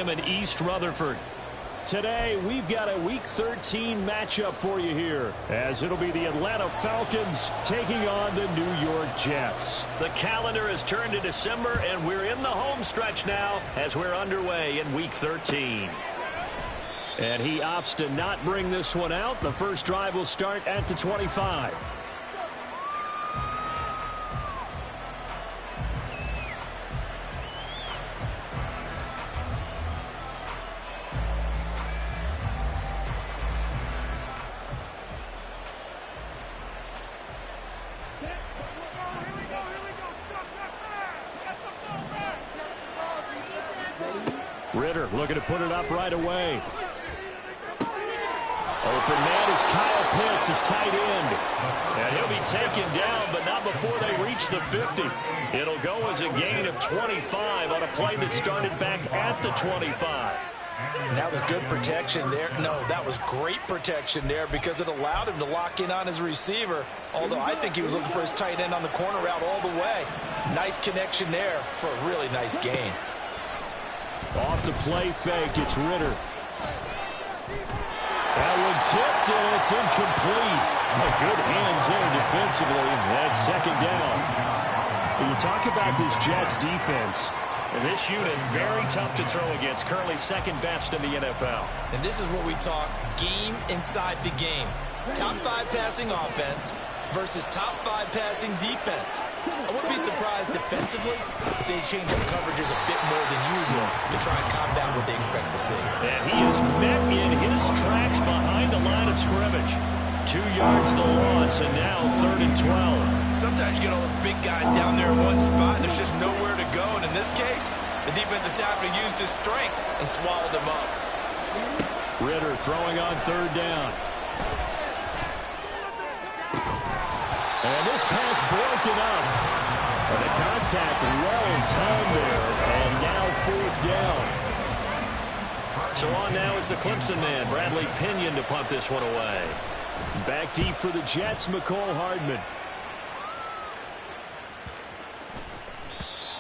In East Rutherford. Today, we've got a Week 13 matchup for you here, as it'll be the Atlanta Falcons taking on the New York Jets. The calendar has turned to December, and we're in the home stretch now as we're underway in Week 13. And he opts to not bring this one out. The first drive will start at the 25. Ritter looking to put it up right away. Open man is Kyle Pitts, his tight end. And he'll be taken down, but not before they reach the 50. It'll go as a gain of 25 on a play that started back at the 25. And that was good protection there. No, that was great protection there because it allowed him to lock in on his receiver. Although I think he was looking for his tight end on the corner route all the way. Nice connection there for a really nice gain. Off the play fake, it's Ritter. That one tipped, and it's incomplete. Good hands there defensively. That's second down. When you talk about this Jets defense, and this unit, very tough to throw against, currently second best in the NFL. And this is what we talk, game inside the game. Top 5 passing offense versus top 5 passing defense. I wouldn't be surprised defensively if they change up coverages a bit more than usual to try and combat what they expect to see. And he is met in his tracks behind the line of scrimmage. 2 yards the loss, and now 3rd and 12. Sometimes you get all those big guys down there in one spot, and there's just nowhere to go. And in this case, the defensive tackle used his strength and swallowed him up. Ritter throwing on 3rd down. And this pass broken up. And the contact well timed there. And now 4th down. So on now is the Clemson man, Bradley Pinion, to punt this one away. Back deep for the Jets, McCole Hardman.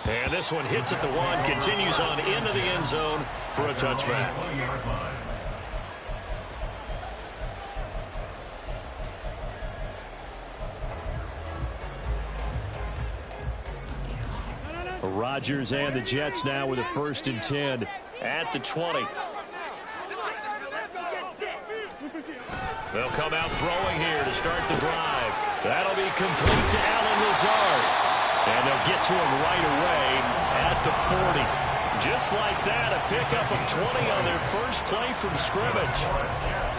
And this one hits at the 1, continues on into the end zone for a touchback. Rodgers and the Jets now with a 1st and 10 at the 20. They'll come out throwing here to start the drive. That'll be complete to Allen Lazard. And they'll get to him right away at the 40. Just like that, a pickup of 20 on their first play from scrimmage.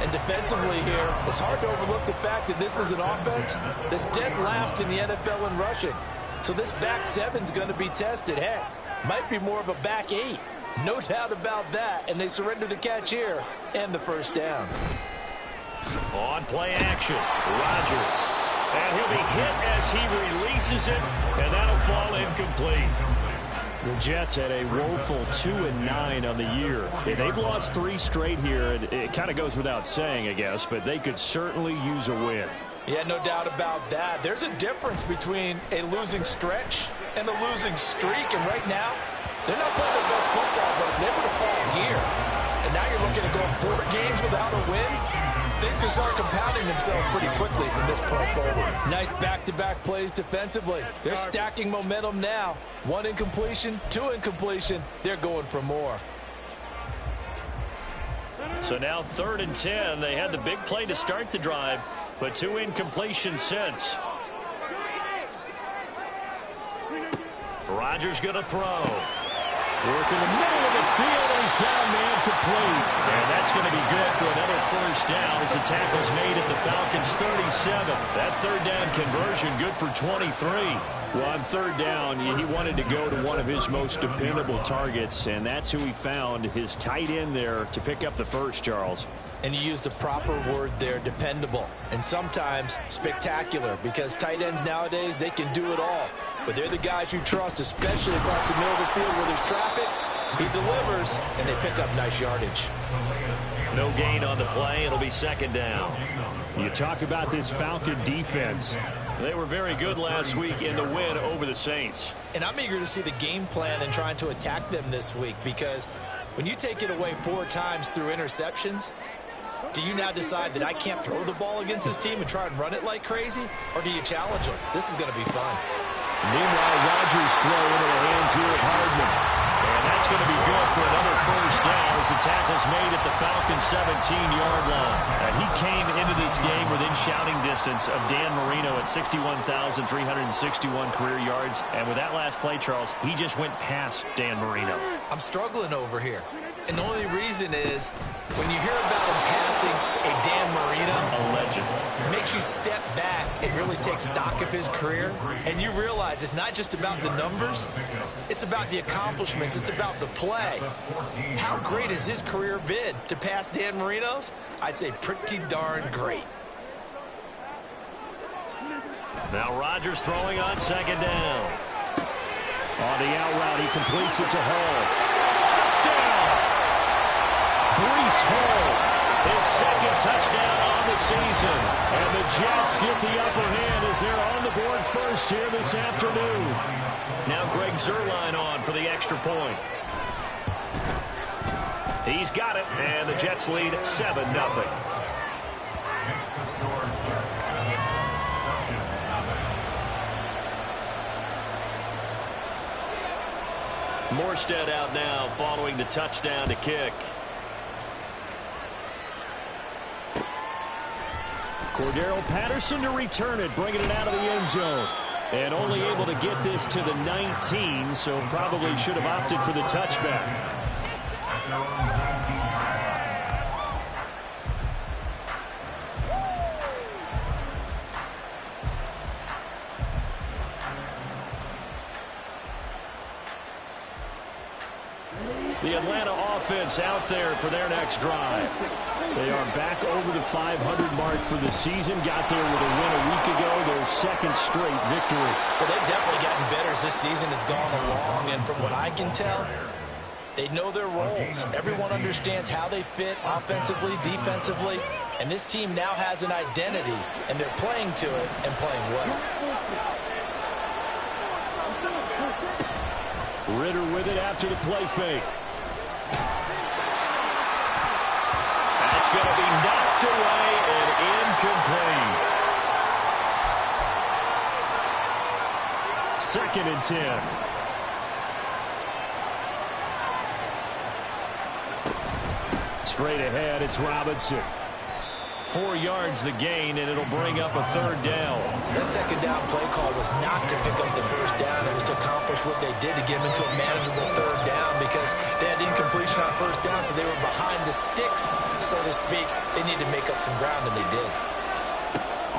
And defensively here, it's hard to overlook the fact that this is an offense that's dead last in the NFL in rushing. So this back 7's going to be tested. Heck, might be more of a back 8. No doubt about that. And they surrender the catch here and the 1st down. On play action, Rodgers. And he'll be hit as he releases it, and that'll fall incomplete. The Jets had a woeful 2-9 on the year. They've lost 3 straight here. It kind of goes without saying, I guess, but they could certainly use a win. Yeah, no doubt about that. There's a difference between a losing stretch and a losing streak, and right now, they're not playing their best football, but if they were to fall here, and now you're looking at going 4 games without a win, things can start compounding themselves pretty quickly from this point forward. Nice back-to-back plays defensively. They're stacking momentum now. 1 incompletion, 2 incompletion. They're going for more. So now 3rd and 10. They had the big play to start the drive, but 2 incompletions since. Rodgers going to throw. Work in the middle of the field, and he's got a man complete. And that's going to be good for another 1st down as the tackle's made at the Falcons' 37. That 3rd down conversion good for 23. Well, on 3rd down, he wanted to go to one of his most dependable targets, and that's who he found, his tight end there, to pick up the 1st, Charles. And you use the proper word there, dependable. And sometimes spectacular, because tight ends nowadays, they can do it all. But they're the guys you trust, especially across the middle of the field where there's traffic. He delivers, and they pick up nice yardage. No gain on the play. It'll be 2nd down. You talk about this Falcon defense. They were very good last week in the win over the Saints. And I'm eager to see the game plan and trying to attack them this week because When you take it away 4 times through interceptions, do you now decide that I can't throw the ball against this team and try and run it like crazy? Or do you challenge them? This is going to be fun. Meanwhile, Rodgers throw into the hands here of Hardman. And that's going to be good for another first down as the tackle's made at the Falcons' 17-yard line. And he came into this game within shouting distance of Dan Marino at 61,361 career yards. And with that last play, Charles, he just went past Dan Marino. I'm struggling over here. And the only reason is when you hear about him passing a Dan Marino, a legend, it makes you step back and really take stock of his career. And you realize it's not just about the numbers. It's about the accomplishments. It's about the play. How great has his career been to pass Dan Marino's? I'd say pretty darn great. Now Rodgers throwing on second down. On the out route, he completes it to Hall. Touchdown! Breece Hall, his second touchdown on the season. And the Jets get the upper hand as they're on the board first here this afternoon. Now Greg Zuerlein on for the extra point. He's got it, and the Jets lead 7-0. Morstead out now following the touchdown to kick. Cordero Patterson to return it, bringing it out of the end zone. And only able to get this to the 19, so probably should have opted for the touchback. The Atlanta offense out there for their next drive. They are back over the 500 mark for the season. Got there with a win a week ago, their second straight victory. Well, they've definitely gotten better as this season has gone along, and from what I can tell, they know their roles. Everyone understands how they fit offensively, defensively, and this team now has an identity, and they're playing to it and playing well. Ritter with it after the play fake. That's going to be knocked away and incomplete. 2nd and 10. Straight ahead, it's Robinson. 4 yards the gain, and it'll bring up a 3rd down. That 2nd down play call was not to pick up the 1st down. It was to accomplish what they did to get them into a manageable 3rd down because they had incompletion on 1st down, so they were behind the sticks, so to speak. They needed to make up some ground, and they did.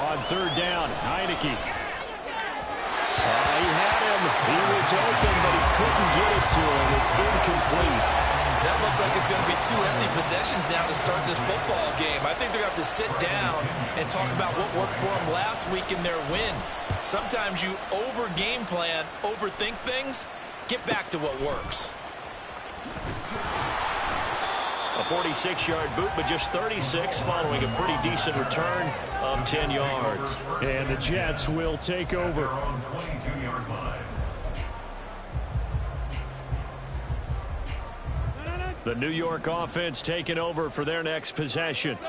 On 3rd down, Heineke. He had him. He was open, but he couldn't get it to him. It's incomplete. That looks like it's going to be 2 empty possessions now to start this football game. I think they're going to have to sit down and talk about what worked for them last week in their win. Sometimes you over-game plan, overthink things. Get back to what works. A 46-yard boot, but just 36 following a pretty decent return of 10 yards. And the Jets will take over. The New York offense taking over for their next possession.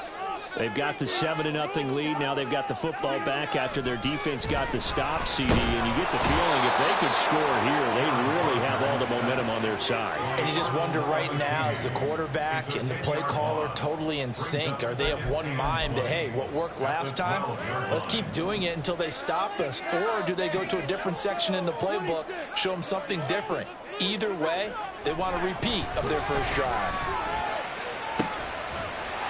They've got the 7-0 lead. Now they've got the football back after their defense got the stop, CD. And you get the feeling if they could score here, they'd really have all the momentum on their side. And you just wonder right now, is the quarterback and the play caller totally in sync? Are they of one mind that, hey, what worked last time, let's keep doing it until they stop us? Or do they go to a different section in the playbook, show them something different? Either way, they want a repeat of their first drive.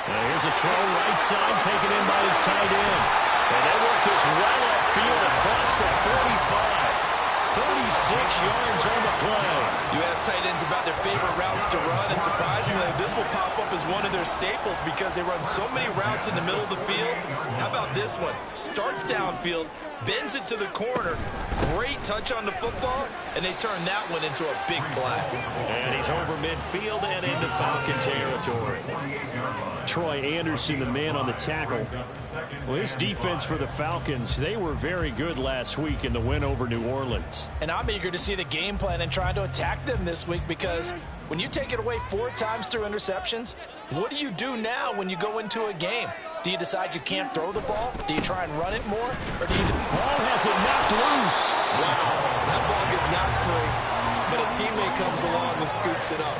Here's a throw right side taken in by his tight end. And they work this well upfield across the 45. 36 yards on the play. You ask tight ends about their favorite routes to run, and surprisingly, this will pop up as one of their staples because they run so many routes in the middle of the field. How about this one? Starts downfield, bends it to the corner, great touch on the football, and they turn that one into a big play. And he's over midfield and into Falcon territory. Troy Anderson, the man on the tackle. Well, his defense for the Falcons, they were very good last week in the win over New Orleans. And I'm eager to see the game plan and trying to attack them this week because When you take it away 4 times through interceptions, what do you do now when you go into a game? Do you decide you can't throw the ball? Do you try and run it more? Or do you just... Ball has it knocked loose. Wow, that ball gets knocked free, but a teammate comes along and scoops it up.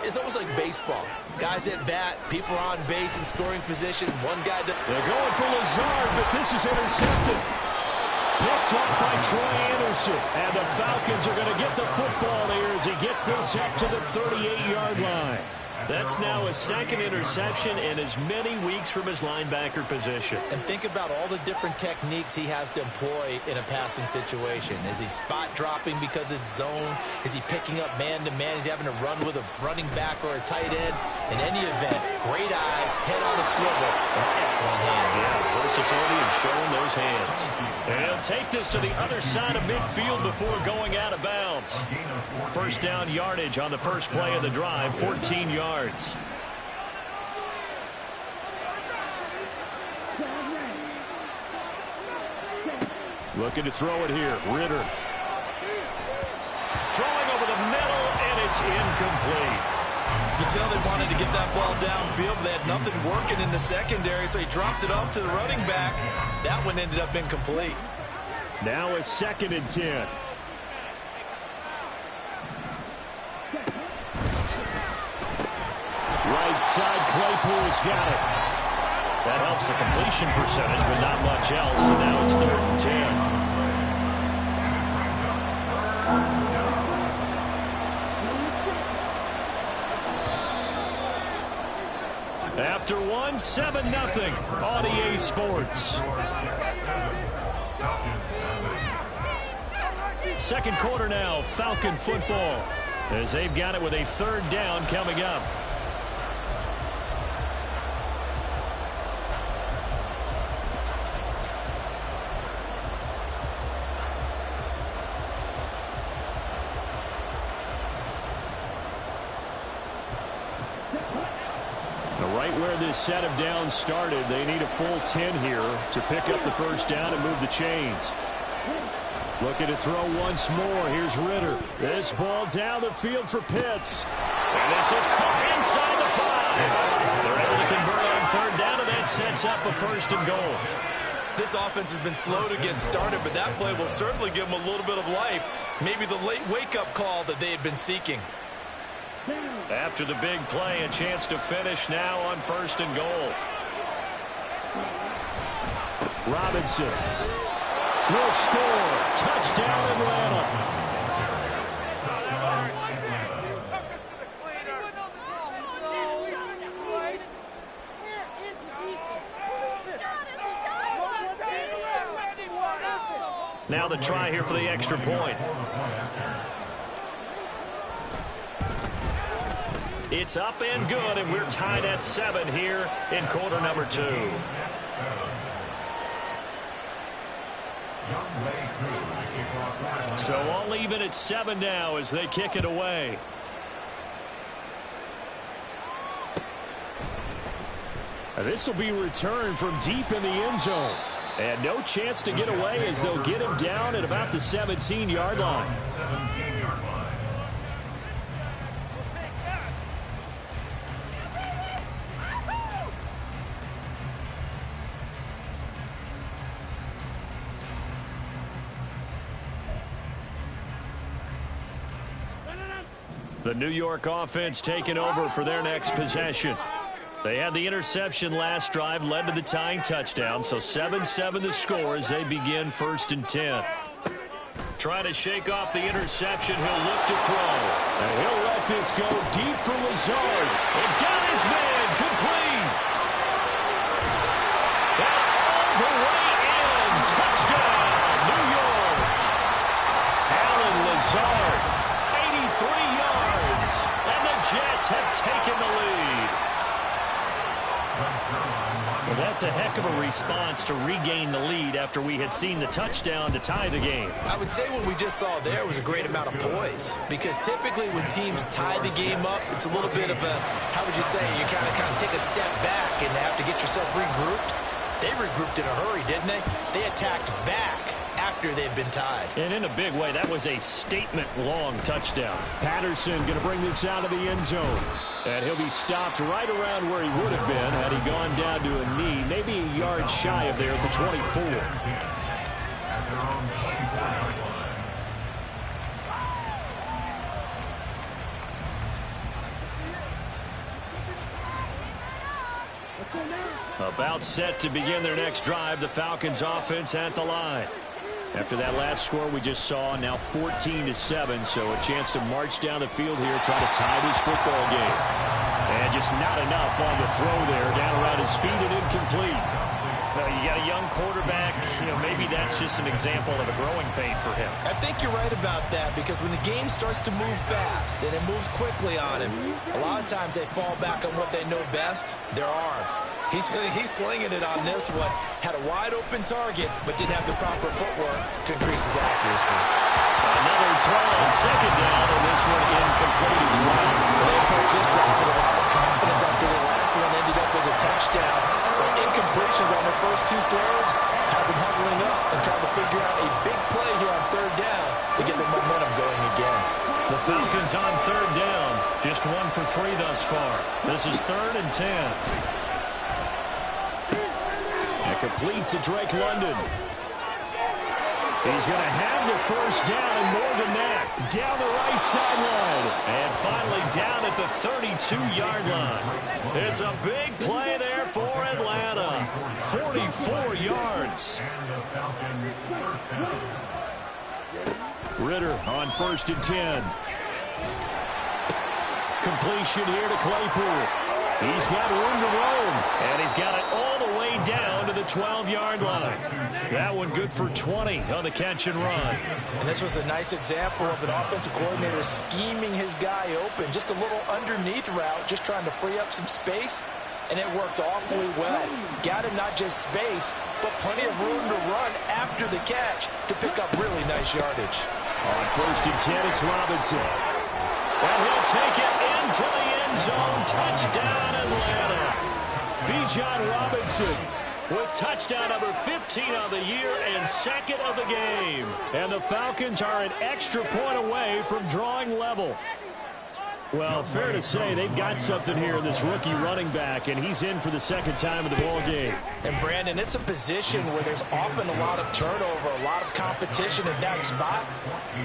It's almost like baseball. Guys at bat, people are on base in scoring position. One guy... They're going for Lazard, but this is intercepted. Picked up by Troy Anderson. And the Falcons are going to get the football here as he gets this up to the 38-yard line. That's now a second interception and as many weeks from his linebacker position. And think about all the different techniques he has to employ in a passing situation. Is he spot dropping because it's zone? Is he picking up man-to-man? Is he having to run with a running back or a tight end? In any event, great eyes, head on a swivel, and excellent hands. Yeah, versatility and showing those hands. And he'll take this to the other side of midfield before going out of bounds. First down yardage on the first play of the drive, 14 yards. Looking to throw it here. Ritter. Throwing over the middle, and it's incomplete. You can tell they wanted to get that ball downfield, but they had nothing working in the secondary, so he dropped it off to the running back. That one ended up incomplete. Now a 2nd and 10. Right side, Claypool's got it. That helps the completion percentage, but not much else. And now it's 3rd and 10. After one, 7-0 on EA Sports. Second quarter now, Falcon football, as they've got it with a 3rd down coming up. Right where this set of downs started, they need a full 10 here to pick up the first down and move the chains. Looking to throw once more. Here's Ritter. This ball down the field for Pitts. And this is caught inside the 5. They're able to convert on 3rd down, and that sets up a 1st and goal. This offense has been slow to get started, but that play will certainly give them a little bit of life. Maybe the late wake-up call that they had been seeking. After the big play, a chance to finish now on 1st and goal. Robinson will score. Touchdown Atlanta. Now the try here for the extra point. It's up and good, and we're tied at 7 here in quarter number 2. So all even at 7 now as they kick it away. And this will be returned from deep in the end zone. And no chance to get away as they'll get him down at about the 17-yard line. The New York offense taking over for their next possession. They had the interception last drive, led to the tying touchdown, so 7-7 the score as they begin 1st and 10. Trying to shake off the interception, he'll look to throw. And he'll let this go deep for Lazard. And got his man complete. That all the way in. Touchdown, New York. Alan Lazard, 83 yards. And the Jets have taken the lead. Well, that's a heck of a response to regain the lead after we had seen the touchdown to tie the game. I would say what we just saw there was a great amount of poise, because typically when teams tie the game up, it's a little bit of a, how would you say, you kind of take a step back and have to get yourself regrouped. They regrouped in a hurry, didn't they? They attacked back after they've been tied. And in a big way, that was a statement-long touchdown. Patterson going to bring this out of the end zone. And he'll be stopped right around where he would have been had he gone down to a knee, maybe a yard shy of there at the 24. About set to begin their next drive, the Falcons offense at the line. After that last score we just saw, now 14-7, so a chance to march down the field here, try to tie this football game. And just not enough on the throw there, down around his feet and incomplete. Well, you got a young quarterback, maybe that's just an example of a growing pain for him. I think you're right about that, because when the game starts to move fast and it moves quickly on him, a lot of times they fall back on what they know best, their arm. He's slinging it on this one. Had a wide-open target, but didn't have the proper footwork to increase his accuracy. Another throw on second down, and this one incomplete as well. They approached this drive with a lot of confidence after the last one ended up as a touchdown. But incompletions on the first two throws has them huddling up and trying to figure out a big play here on third down to get their momentum going again. The Falcons on third down. Just 1 for 3 thus far. This is 3rd and 10. Complete to Drake London. He's going to have the first down and more than that. Down the right sideline. And finally down at the 32-yard line. It's a big play there for Atlanta. 44 yards. Ritter on 1st and 10. Completion here to Claypool. He's got room to roam, and he's got it all the way down to the 12-yard line. That one good for 20 on the catch and run. And this was a nice example of an offensive coordinator scheming his guy open. Just a little underneath route, just trying to free up some space, and it worked awfully well. Got him not just space, but plenty of room to run after the catch to pick up really nice yardage. On 1st and 10, it's Robinson. And he'll take it into the end zone. Touchdown, Atlanta. Bijan Robinson with touchdown number 15 of the year and 2nd of the game. And the Falcons are an extra point away from drawing level. Well, fair to say they've got something here in this rookie running back, and he's in for the 2nd time in the ball game. And, Brandon, it's a position where there's often a lot of turnover, a lot of competition at that spot.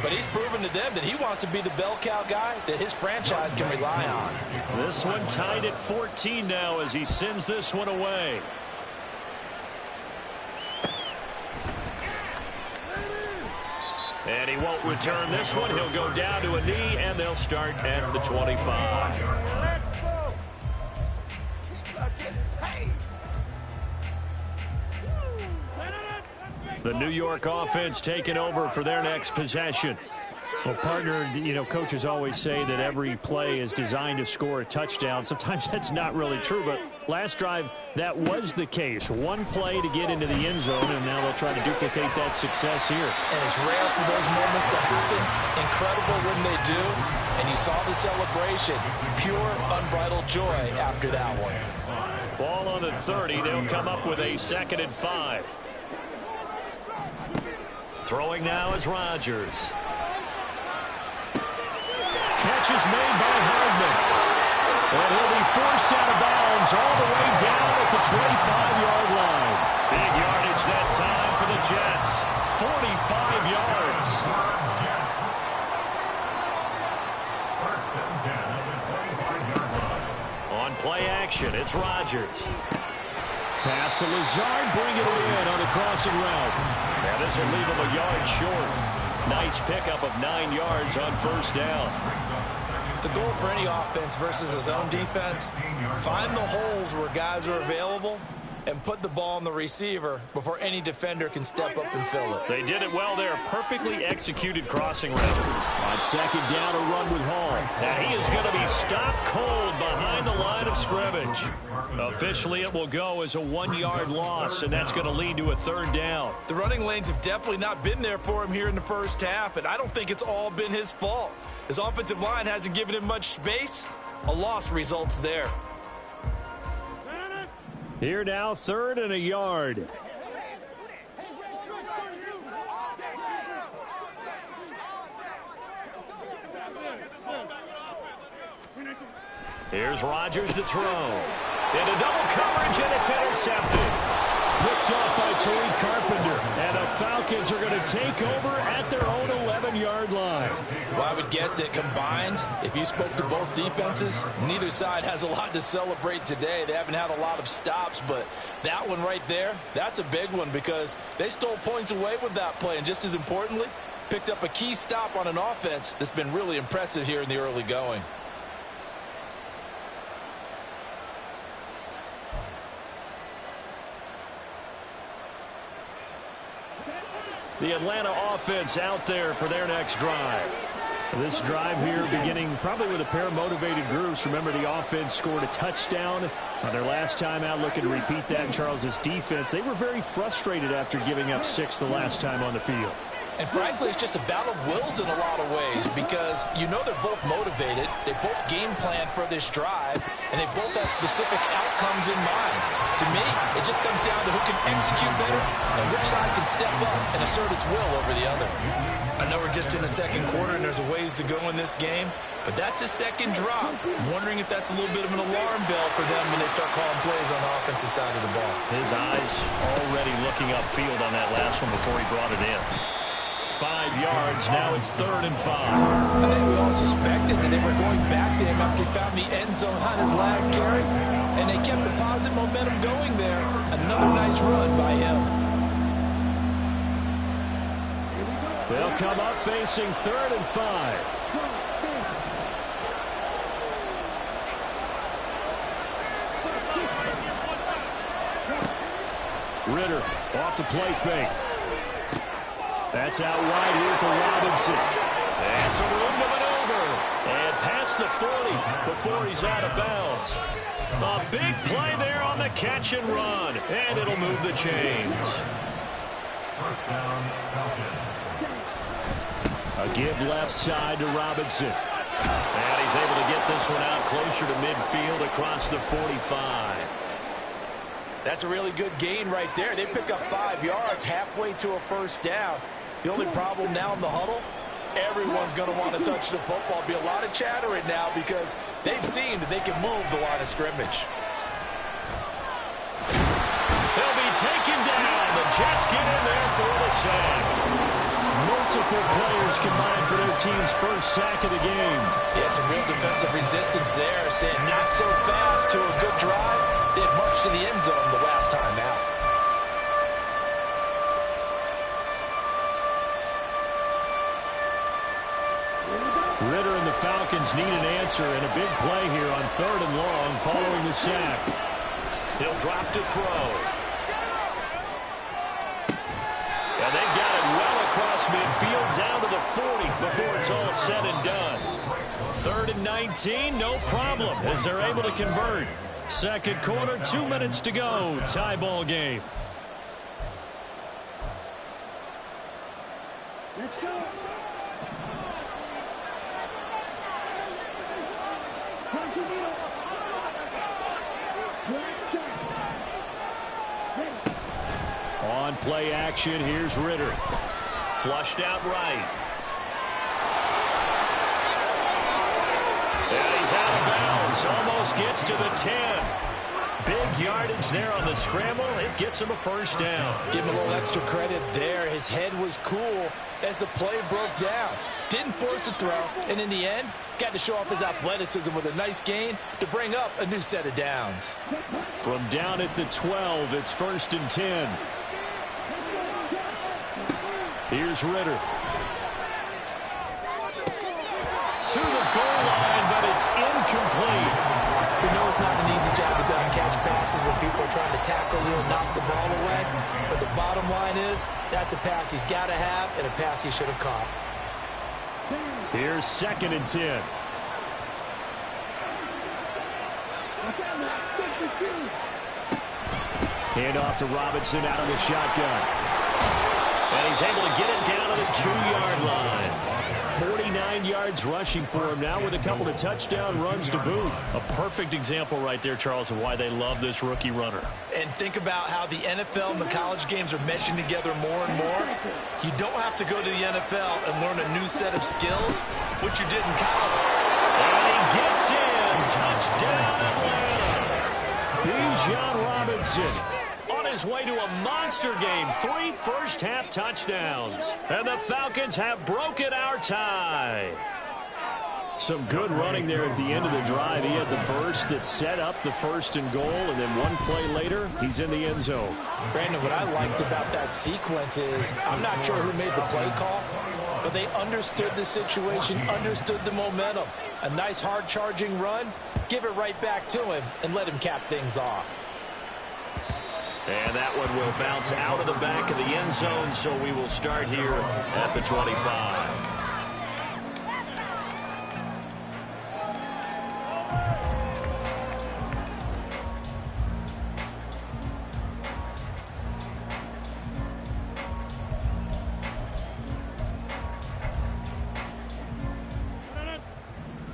But he's proven to them that he wants to be the bell cow guy that his franchise can rely on. This one tied at 14 now as he sends this one away. And he won't return this one. He'll go down to a knee, and they'll start at the 25. The New York offense taking over for their next possession. Well, partner, coaches always say that every play is designed to score a touchdown. Sometimes that's not really true, but last drive, that was the case. One play to get into the end zone, and now they'll try to duplicate that success here. And it's rare for those moments to happen. Incredible when they do. And you saw the celebration. Pure, unbridled joy after that one. Ball on the 30. They'll come up with a 2nd and 5. Throwing now is Rodgers. Catch is made by Hardman. And he'll be forced out of bounds all the way down at the 25-yard line. Big yardage that time for the Jets. 45 yards. On play action, it's Rodgers. Pass to Lazard, bring it in on the crossing route. Now this will leave him a yard short. Nice pickup of 9 yards on 1st down. The goal for any offense versus a zone defense, find the holes where guys are available and put the ball on the receiver before any defender can step up and fill it. They did it well there. Perfectly executed crossing route. On 2nd down, a run with Hall. And he is going to be stopped cold behind the line of scrimmage. Officially, it will go as a 1-yard loss, and that's going to lead to a 3rd down. The running lanes have definitely not been there for him here in the first half, and I don't think it's all been his fault. His offensive line hasn't given him much space. A loss results there. Here now, 3rd and a yard. Here's Rodgers to throw. Into double coverage, and it's intercepted. Picked up by Tariq Carpenter. And the Falcons are going to take over at their own 11-yard line. Well, I would guess it combined, if you spoke to both defenses, neither side has a lot to celebrate today. They haven't had a lot of stops, but that one right there, that's a big one because they stole points away with that play. And just as importantly, picked up a key stop on an offense that's been really impressive here in the early going. The Atlanta offense out there for their next drive. This drive here beginning probably with a pair of motivated groups. Remember, the offense scored a touchdown on their last time out, looking to repeat that in Charles' defense. They were very frustrated after giving up 6 the last time on the field. And frankly, it's just a battle of wills in a lot of ways because you know they're both motivated. They both game plan for this drive, and they both have specific outcomes in mind. To me, it just comes down to who can execute better and which side can step up and assert its will over the other. I know we're just in the second quarter and there's a ways to go in this game, but that's a second drop. I'm wondering if that's a little bit of an alarm bell for them when they start calling plays on the offensive side of the ball. His eyes already looking upfield on that last one before he brought it in. 5 yards. Now it's 3rd and 5. I think we all suspected that they were going back to him after he found the end zone on his last carry, and they kept the positive momentum going there. Another nice run by him. They'll come up facing 3rd and 5. Ritter off the play fake. That's out wide here for Robinson. And some room to maneuver. And past the 40 before he's out of bounds. A big play there on the catch and run. And it'll move the chains. A give left side to Robinson. And he's able to get this one out closer to midfield across the 45. That's a really good gain right there. They pick up 5 yards halfway to a first down. The only problem now in the huddle, everyone's going to want to touch the football. Be a lot of chatter right now because they've seen that they can move the line of scrimmage. They'll be taken down. The Jets get in there for the sack. Multiple players combined for their team's first sack of the game. Yeah, some real defensive resistance there, saying not so fast to a good drive. They had marched to the end zone the last time out. Ritter and the Falcons need an answer, and a big play here on 3rd and long following the sack. He'll drop to throw. And they've got it well across midfield down to the 40 before it's all said and done. 3rd and 19, no problem as they're able to convert. Second quarter, 2 minutes to go. Tie ball game. Let's go. On play action, here's Ritter. Flushed out right. And he's out of bounds. Almost gets to the 10. Big yardage there on the scramble. It gets him a first down. Give him a little extra credit there. His head was cool as the play broke down. Didn't force a throw, and in the end, got to show off his athleticism with a nice gain to bring up a new set of downs. From down at the 12, it's 1st and 10. Here's Ritter. To the goal line, but it's incomplete. We know it's not an easy job to go and catch passes when people are trying to tackle you and knock the ball away. But the bottom line is, that's a pass he's got to have and a pass he should have caught. Here's 2nd and 10. Hand off to Robinson out of the shotgun. And he's able to get it down to the 2-yard line. 49 yards rushing for him now with a couple of touchdown runs to boot. A perfect example right there, Charles, of why they love this rookie runner. And think about how the NFL and the college games are meshing together more and more. You don't have to go to the NFL and learn a new set of skills, which you did in college. And he gets in. Touchdown, Atlanta. Bijan Robinson on his way to a monster game. 3 first-half touchdowns. And the Falcons have broken our tie. Some good running there at the end of the drive. He had the burst that set up the 1st and goal, and then one play later, he's in the end zone. Brandon, what I liked about that sequence is I'm not sure who made the play call, but they understood the situation, understood the momentum. A nice hard-charging run, give it right back to him, and let him cap things off. And that one will bounce out of the back of the end zone, so we will start here at the 25.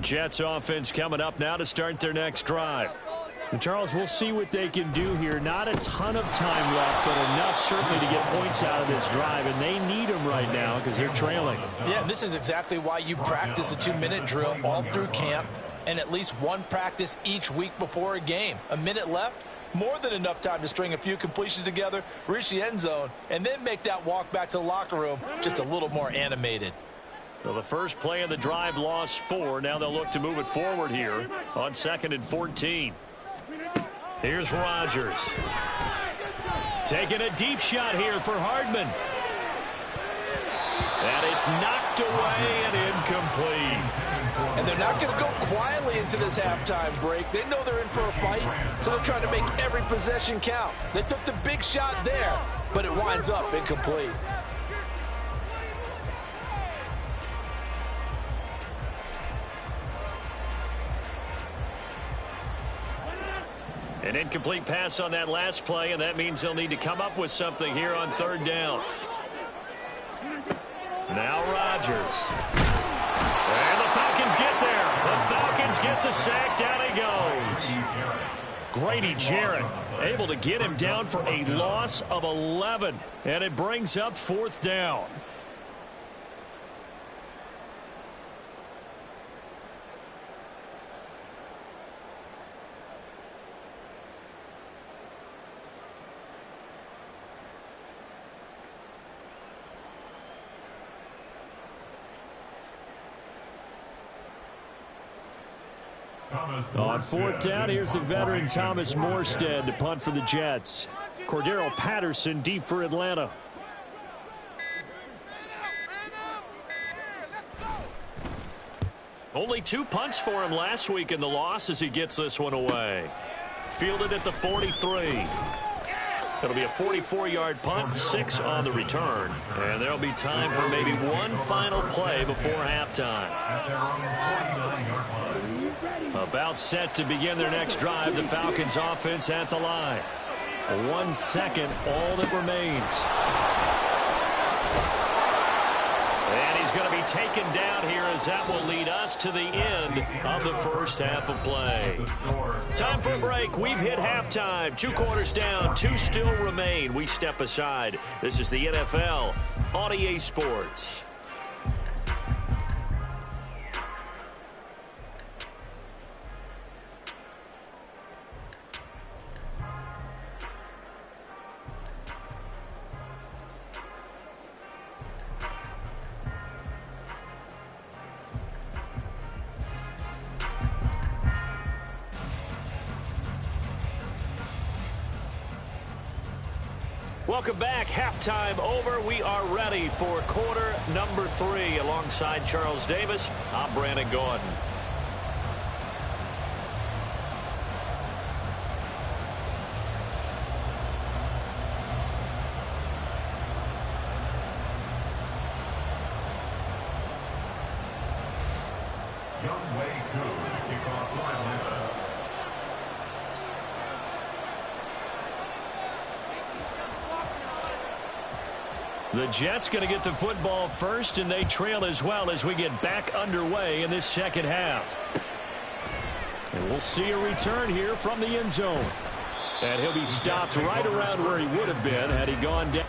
Jets offense coming up now to start their next drive. And Charles, we'll see what they can do here. Not a ton of time left, but enough certainly to get points out of this drive, and they need them right now because they're trailing. Yeah, and this is exactly why you practice a 2-minute drill all through camp and at least one practice each week before a game. A minute left, more than enough time to string a few completions together, reach the end zone, and then make that walk back to the locker room just a little more animated. So the first play of the drive lost 4. Now they'll look to move it forward here on 2nd and 14. Here's Rodgers. Taking a deep shot here for Hardman. And it's knocked away and incomplete. And they're not going to go quietly into this halftime break. They know they're in for a fight, so they're trying to make every possession count. They took the big shot there, but it winds up incomplete. An incomplete pass on that last play, and that means they'll need to come up with something here on 3rd down. Now Rodgers. And the Falcons get there. The Falcons get the sack. Down he goes. Grady Jarrett able to get him down for a loss of 11. And it brings up 4th down. On 4th down, here's the veteran Thomas Morstead to punt for the Jets. Cordero Patterson deep for Atlanta. Only 2 punts for him last week in the loss as he gets this one away. Fielded at the 43. It'll be a 44-yard punt, 6 on the return. And there'll be time for maybe one final play before halftime. About set to begin their next drive. The Falcons offense at the line. 1 second, all that remains. And he's going to be taken down here as that will lead us to the end of the first half of play. Time for a break. We've hit halftime. 2 quarters down, 2 still remain. We step aside. This is the NFL on EA Sports. Welcome back. Halftime over. We are ready for quarter number 3. Alongside Charles Davis, I'm Brandon Gordon. The Jets going to get the football first, and they trail as well as we get back underway in this second half. And we'll see a return here from the end zone. And he'll be stopped right around where he would have been had he gone down.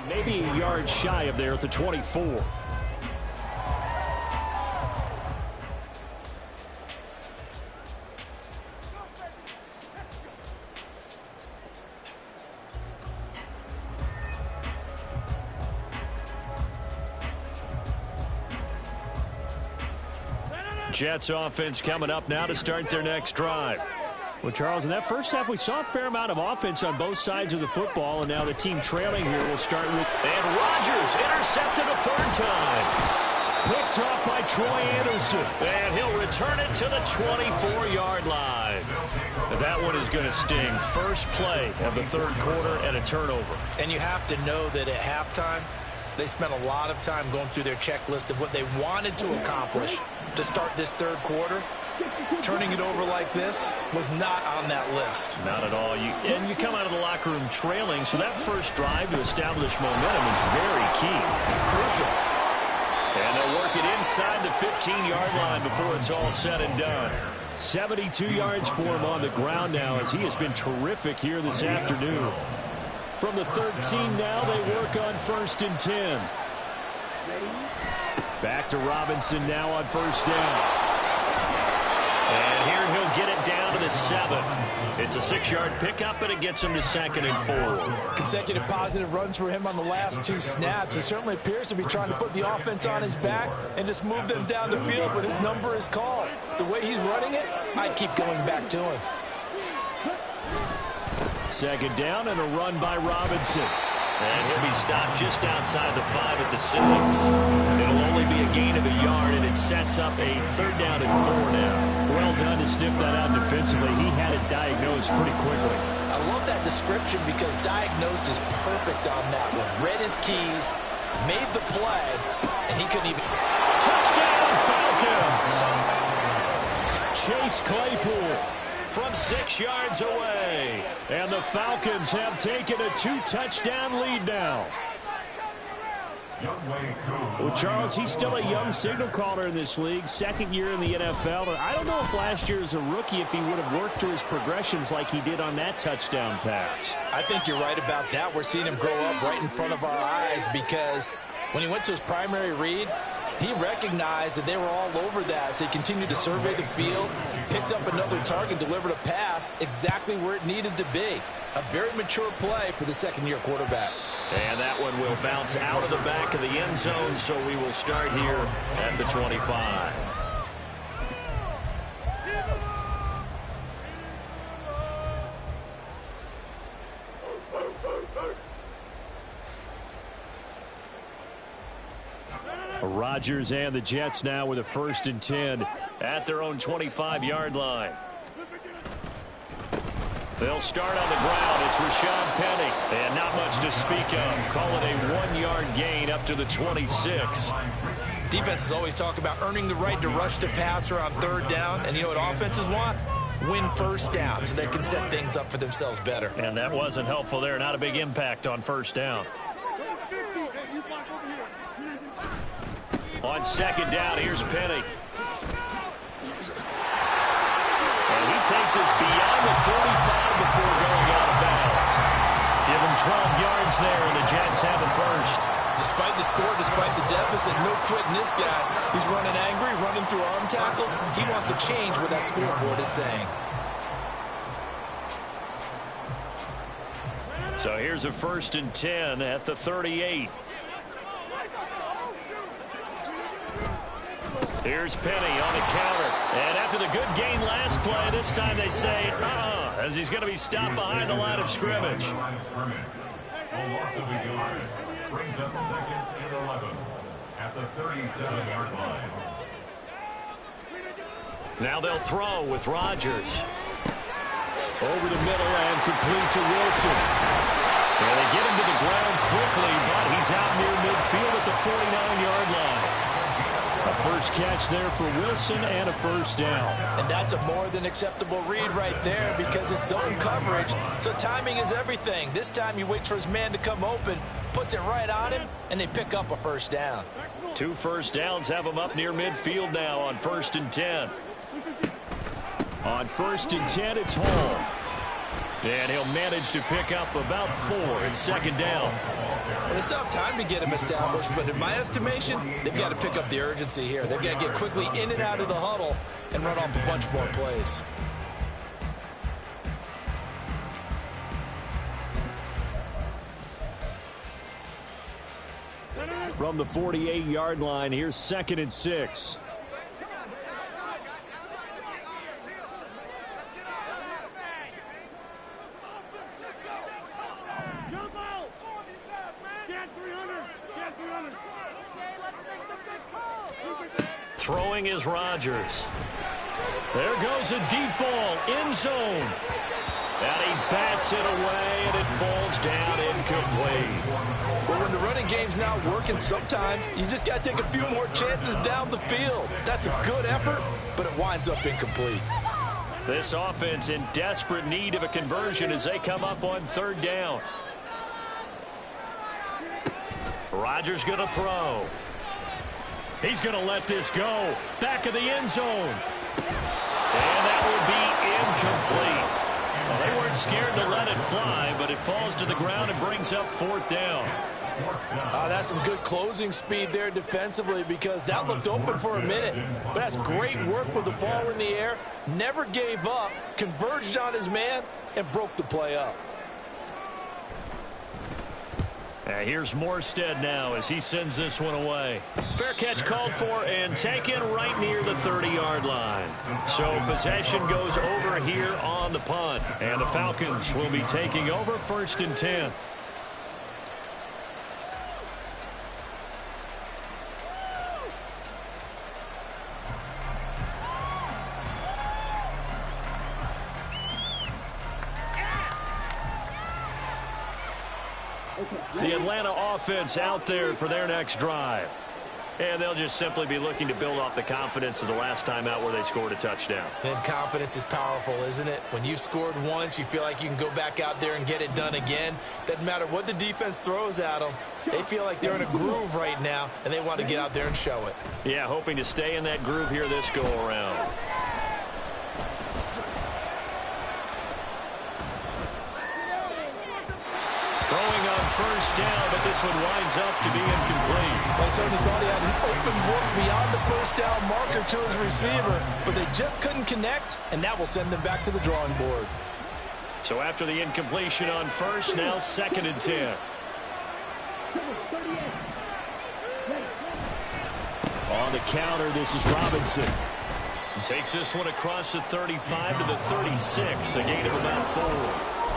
Maybe a yard shy of there at the 24. Jets offense coming up now to start their next drive. Well, Charles, in that first half, we saw a fair amount of offense on both sides of the football, and now the team trailing here will start with... And Rodgers intercepted a third time. Picked off by Troy Anderson. And he'll return it to the 24-yard line. Now that one is going to sting. First play of the third quarter and a turnover. And you have to know that at halftime, they spent a lot of time going through their checklist of what they wanted to accomplish to start this third quarter. Turning it over like this was not on that list. Not at all. And you come out of the locker room trailing, so that first drive to establish momentum is very key. Crucial. And they'll work it inside the 15-yard line before it's all said and done. 72 yards for him on the ground now, as he has been terrific here this afternoon. From the 13 now, they work on 1st and 10. Back to Robinson now on first down. And here he'll get it down to the 7. It's a 6-yard pickup, and it gets him to 2nd and 4. Consecutive positive runs for him on the last 2 snaps. He certainly appears to be trying to put the offense on his back and just move them down the field, but his number is called. The way he's running it, I'd keep going back to him. 2nd down and a run by Robinson. And he'll be stopped just outside the 5 at the 6. It'll only be a gain of a yard, and it sets up a 3rd down and 4 now. Well done to sniff that out defensively. He had it diagnosed pretty quickly. I love that description because diagnosed is perfect on that one. Read his keys, made the play, and he couldn't even... Touchdown, Falcons! Chase Claypool from 6 yards away. And the Falcons have taken a 2-touchdown lead now. Well, Charles, he's still a young signal caller in this league, 2nd year in the NFL. And I don't know if last year as a rookie, if he would have worked through his progressions like he did on that touchdown pass. I think you're right about that. We're seeing him grow up right in front of our eyes because when he went to his primary read, he recognized that they were all over that, so he continued to survey the field, picked up another target, delivered a pass exactly where it needed to be. A very mature play for the 2nd-year quarterback. And that one will bounce out of the back of the end zone, so we will start here at the 25. Rodgers and the Jets now with a 1st and 10 at their own 25-yard line. They'll start on the ground. It's Rashad Penny. And not much to speak of. Call it a 1-yard gain up to the 26. Defenses always talk about earning the right to rush the passer on 3rd down. And you know what offenses want? Win 1st down so they can set things up for themselves better. And that wasn't helpful there. Not a big impact on 1st down. On 2nd down, here's Penny. And he takes us beyond the 45 before going out of bounds. Give him 12 yards there, and the Jets have a 1st. Despite the score, despite the deficit, no quitting this guy. He's running angry, running through arm tackles. He wants to change what that scoreboard is saying. So here's a 1st and 10 at the 38. Here's Penny on the counter. And after the good gain last play, this time they say, as he's going to be stopped behind the line of scrimmage. A loss of a yard brings up 2nd and 11 at the 37-yard line. Now they'll throw with Rodgers. Over the middle and complete to Wilson. And they get him to the ground quickly, but he's out near midfield at the 49-yard line. A first catch there for Wilson and a first down. And that's a more than acceptable read right there because it's zone coverage, so timing is everything. This time he waits for his man to come open, puts it right on him, and they pick up a first down. 2 first downs have him up near midfield now on 1st and 10. On 1st and 10, it's Hall. And he'll manage to pick up about 4 at 2nd down. Well, they still have time to get him established, but in my estimation, they've got to pick up the urgency here. They've got to get quickly in and out of the huddle and run off a bunch more plays. From the 48-yard line, here's 2nd and 6. Throwing is Rodgers. There goes a deep ball, end zone. And he bats it away, and it falls down incomplete. But when the running game's not working, sometimes you just got to take a few more chances down the field. That's a good effort, but it winds up incomplete. This offense in desperate need of a conversion as they come up on 3rd down. Rodgers going to throw. He's going to let this go. Back of the end zone. And that will be incomplete. Well, they weren't scared to let it fly, but it falls to the ground and brings up 4th down. That's some good closing speed there defensively because that looked open for a minute. But that's great work with the ball in the air. Never gave up, converged on his man, and broke the play up. Here's Morstead now as he sends this one away. Fair catch called for and taken right near the 30-yard line. So possession goes over here on the punt. And the Falcons will be taking over 1st and 10. The Atlanta offense out there for their next drive. And they'll just simply be looking to build off the confidence of the last time out where they scored a touchdown. And confidence is powerful, isn't it? When you've scored once, you feel like you can go back out there and get it done again. Doesn't matter what the defense throws at them. They feel like they're in a groove right now, and they want to get out there and show it. Yeah, hoping to stay in that groove here this go-around. Throwing on 1st down, but this one winds up to be incomplete. They certainly thought he had an open look beyond the 1st down marker to his receiver, but they just couldn't connect, and that will send them back to the drawing board. So after the incompletion on 1st, now 2nd and 10. On the counter, this is Robinson. Takes this one across the 35 to the 36, a gain of about 4.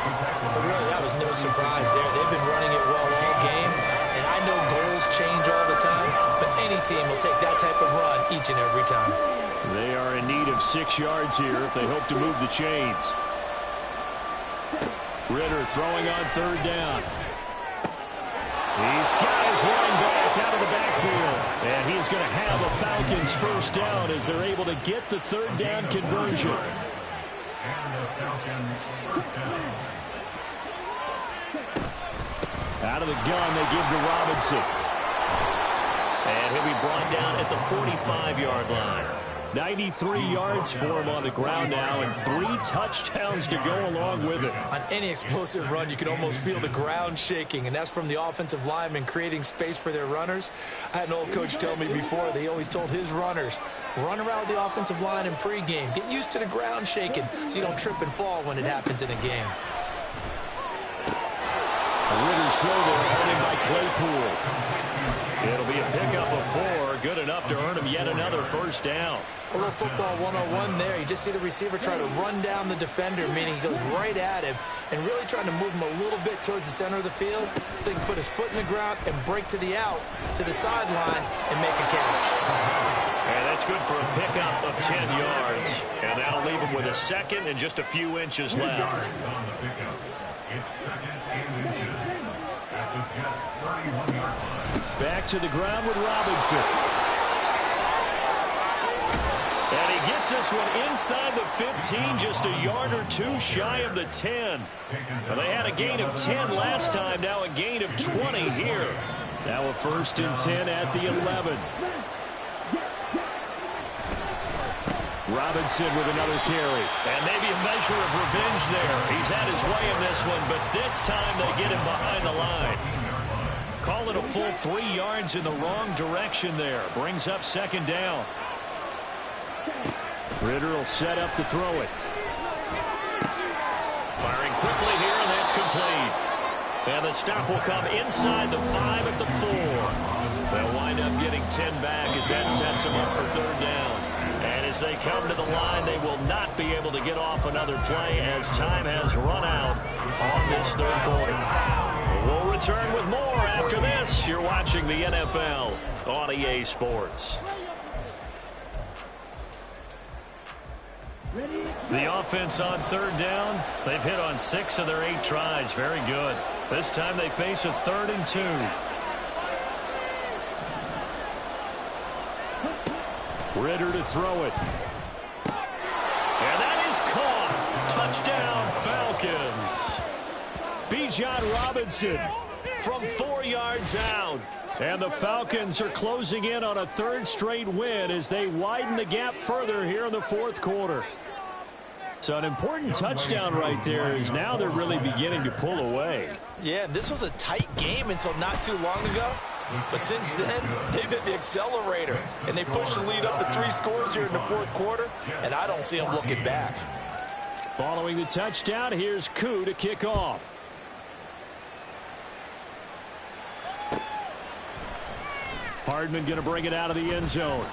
But really, that was no surprise there. They've been running it well all game, and I know goals change all the time, but any team will take that type of run each and every time. They are in need of 6 yards here if they hope to move the chains. Ritter throwing on 3rd down. He's got his running back out of the backfield, and he's going to have a Falcons 1st down as they're able to get the 3rd down conversion. And the Falcons 1st down. Out of the gun, they give to Robinson. And he'll be brought down at the 45-yard line. 93 yards for him on the ground now, and 3 touchdowns to go along with it. On any explosive run, you can almost feel the ground shaking, and that's from the offensive linemen creating space for their runners. I had an old coach tell me before, they always told his runners, run around the offensive line in pregame. Get used to the ground shaking so you don't trip and fall when it happens in a game. Ritter's throw there, running by Claypool. It'll be a pickup of 4, good enough to earn him yet another first down. A little football 101 there. You just see the receiver try to run down the defender, meaning he goes right at him and really trying to move him a little bit towards the center of the field so he can put his foot in the ground and break to the out, to the sideline, and make a catch. And that's good for a pickup of 10 yards. And that'll leave him with a second and just a few inches left. It's second and inches at the Jets' 31-yard line. Back to the ground with Robinson. And he gets this one inside the 15, just a yard or 2 shy of the 10. Well, they had a gain of 10 last time, now a gain of 20 here. Now a 1st and 10 at the 11. Robinson with another carry. And maybe a measure of revenge there. He's had his way in this one, but this time they get him behind the line. Call it a full 3 yards in the wrong direction there. Brings up 2nd down. Ritter will set up to throw it. Firing quickly here, and that's complete. And the stop will come inside the 5 at the 4. They'll wind up getting 10 back as that sets them up for 3rd down. And as they come to the line, they will not be able to get off another play as time has run out on this 3rd quarter. We'll return with more after this. You're watching the NFL on EA Sports. The offense on 3rd down. They've hit on 6 of their 8 tries. Very good. This time they face a 3rd and 2. Ritter to throw it. And that is caught. Touchdown, Falcons. Bijan Robinson from 4 yards out. And the Falcons are closing in on a 3rd straight win as they widen the gap further here in the 4th quarter. So an important touchdown right there is now they're really beginning to pull away. Yeah, this was a tight game until not too long ago. But since then, they've hit the accelerator. And they pushed the lead up to 3 scores here in the 4th quarter. And I don't see them looking back. Following the touchdown, here's Koo to kick off. Hardman going to bring it out of the end zone.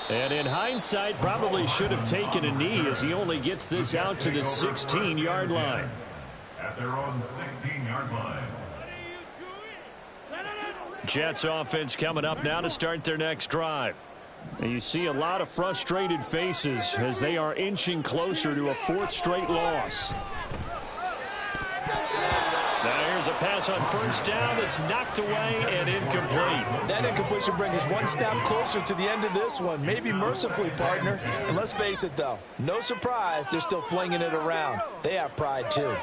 And in hindsight, probably should have taken a knee as he only gets this out to the 16-yard line. At their own 16-yard line. Jets offense coming up now to start their next drive. And you see a lot of frustrated faces as they are inching closer to a 4th straight loss. Now here's a pass on 1st down that's knocked away and incomplete. That incompletion brings us 1 step closer to the end of this one. Maybe mercifully, partner. And let's face it, though. No surprise, they're still flinging it around. They have pride, too.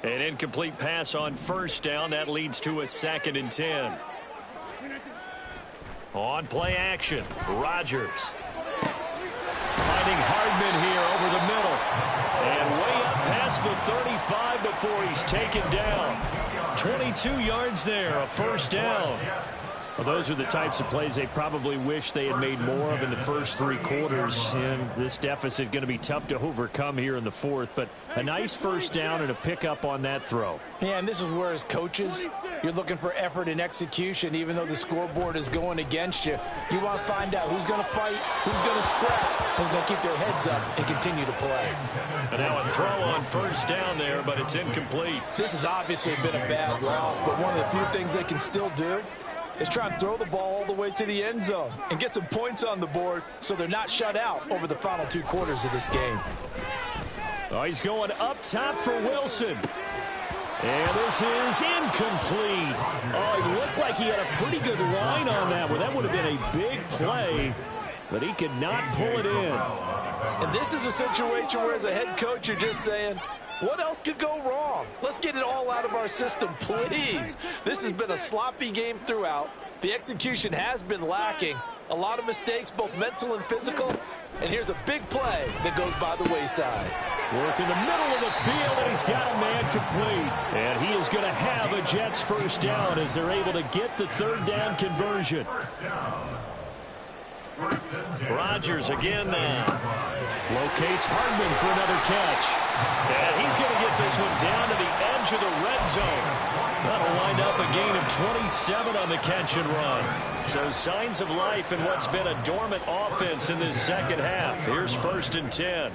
An incomplete pass on 1st down. That leads to a 2nd and 10. On play action, Rodgers. Finding Hardman here over the middle. And way up past the 35 before he's taken down. 22 yards there, a 1st down. Well, those are the types of plays they probably wish they had made more of in the first 3 quarters. And this deficit going to be tough to overcome here in the 4th. But a nice 1st down and a pickup on that throw. Yeah, and this is where, as coaches, you're looking for effort and execution. Even though the scoreboard is going against you, you want to find out who's going to fight, who's going to scrap, who's going to keep their heads up and continue to play. And now a throw on 1st down there, but it's incomplete. This has obviously been a bad loss, but one of the few things they can still do is try and throw the ball all the way to the end zone and get some points on the board so they're not shut out over the final 2 quarters of this game. Oh, he's going up top for Wilson. And this is incomplete. Oh, he looked like he had a pretty good line on that one. That would have been a big play, but he could not pull it in. And this is a situation where, as a head coach, you're just saying, what else could go wrong? Let's get it all out of our system, please. This has been a sloppy game throughout. The execution has been lacking. A lot of mistakes, both mental and physical. And here's a big play that goes by the wayside. Working the middle of the field, and he's got a man complete. And he is going to have a Jets first down as they're able to get the third down conversion. Rodgers again now. Locates Hardman for another catch. And he's going to get this one down to the edge of the red zone. That'll wind up a gain of 27 on the catch and run. So signs of life in what's been a dormant offense in this second half. Here's 1st and 10.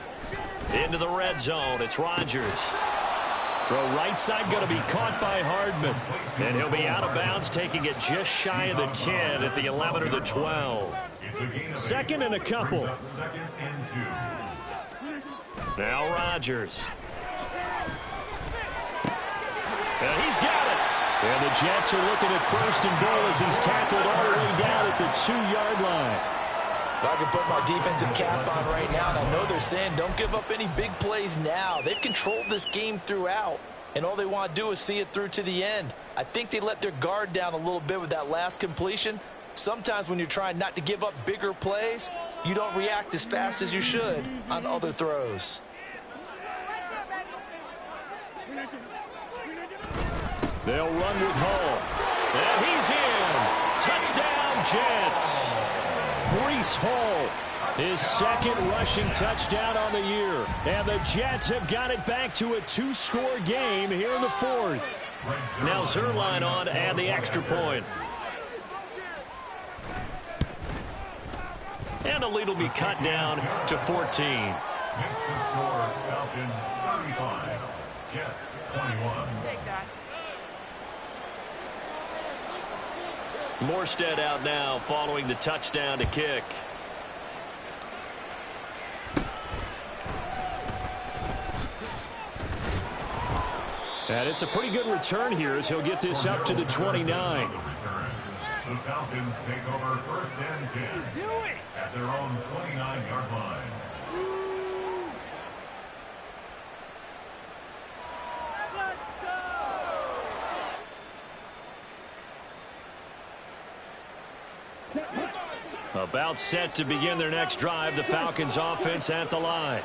Into the red zone. It's Rodgers. Throw right side going to be caught by Hardman. And he'll be out of bounds, taking it just shy of the 10 at the 11 or the 12. 2nd and a couple. Now Rodgers. And he's got it. And the Jets are looking at 1st and goal as he's tackled all the way down at the 2-yard line. I can put my defensive cap on right now, and I know they're saying don't give up any big plays now. They've controlled this game throughout, and all they want to do is see it through to the end. I think they let their guard down a little bit with that last completion. Sometimes when you're trying not to give up bigger plays, you don't react as fast as you should on other throws. They'll run with Hall. And he's in. Touchdown, Jets. Breece Hall, his 2nd rushing touchdown on the year. And the Jets have got it back to a 2-score game here in the 4th. Now Zerline on and the extra point. And the lead will be cut down to 14. Next to score, Falcons 35, Jets 21. Take that. Morstead out now following the touchdown to kick. And it's a pretty good return here as he'll get this up to the 29. The Falcons take over 1st and 10 at their own 29-yard line. About set to begin their next drive, the Falcons offense at the line.